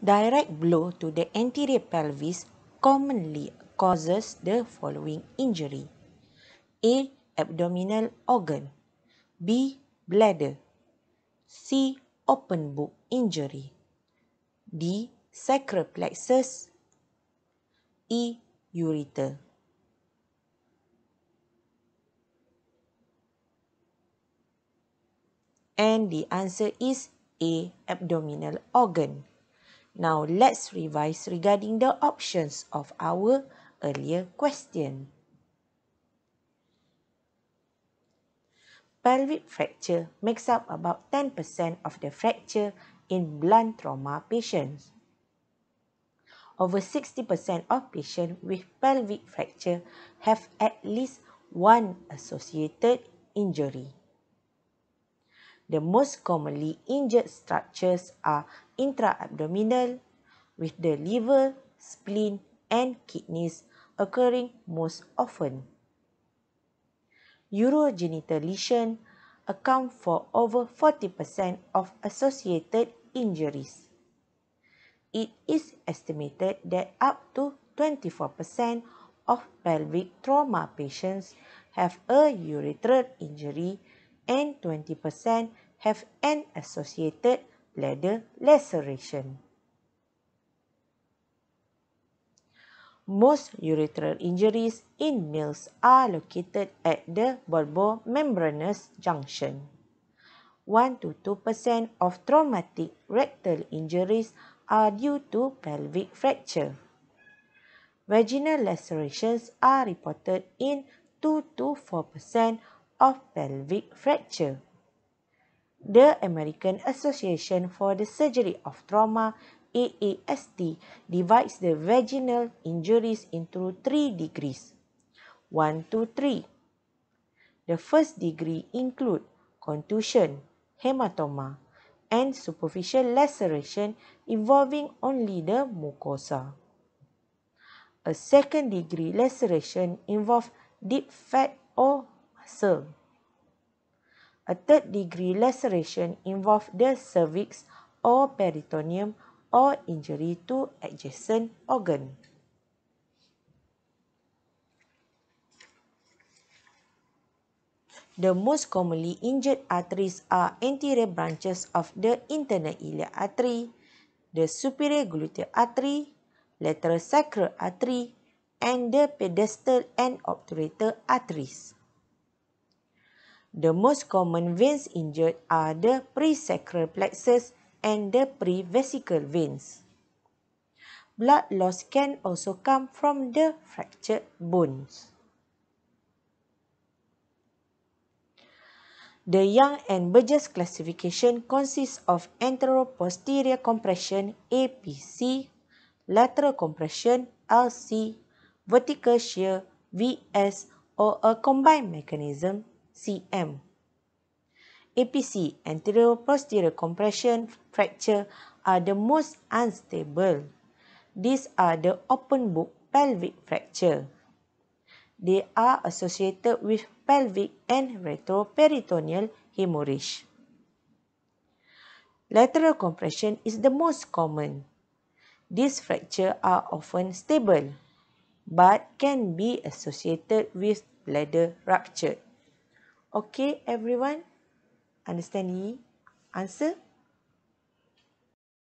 Direct blow to the anterior pelvis commonly causes the following injury: A. Abdominal organ, B. Bladder, C. Open book injury, D. Sacral plexus, E. Ureter. And the answer is A. Abdominal organ. Now let's revise regarding the options of our earlier question. Pelvic fracture makes up about 10% of the fracture in blunt trauma patients. Over 60% of patients with pelvic fracture have at least one associated injury. The most commonly injured structures are intra-abdominal, with the liver, spleen, and kidneys occurring most often. Urogenital lesions account for over 40% of associated injuries. It is estimated that up to 24% of pelvic trauma patients have a ureter injury and 20% have an associated bladder laceration. Most ureteral injuries in males are located at the bulbomembranous junction. 1 to 2% of traumatic rectal injuries are due to pelvic fracture. Vaginal lacerations are reported in 2 to 4% of pelvic fracture. The American Association for the Surgery of Trauma, AAST, divides the vaginal injuries into 3 degrees, 1 to 3. The first degree include contusion, hematoma, and superficial laceration involving only the mucosa. A second degree laceration involves deep fat or muscle. A third degree laceration involves the cervix or peritoneum or injury to adjacent organ. The most commonly injured arteries are anterior branches of the internal iliac artery, the superior gluteal artery, lateral sacral artery, and the pedestal and obturator arteries. The most common veins injured are the presacral plexus and the prevesical veins. Blood loss can also come from the fractured bones. The Young and Burgess classification consists of anteroposterior compression APC, lateral compression LC, vertical shear VS, or a combined mechanism CM. APC, anteroposterior compression fracture, are the most unstable. These are the open book pelvic fracture. They are associated with pelvic and retroperitoneal hemorrhage. Lateral compression is the most common. These fractures are often stable, but can be associated with bladder rupture. Okay, everyone? Understand the answer?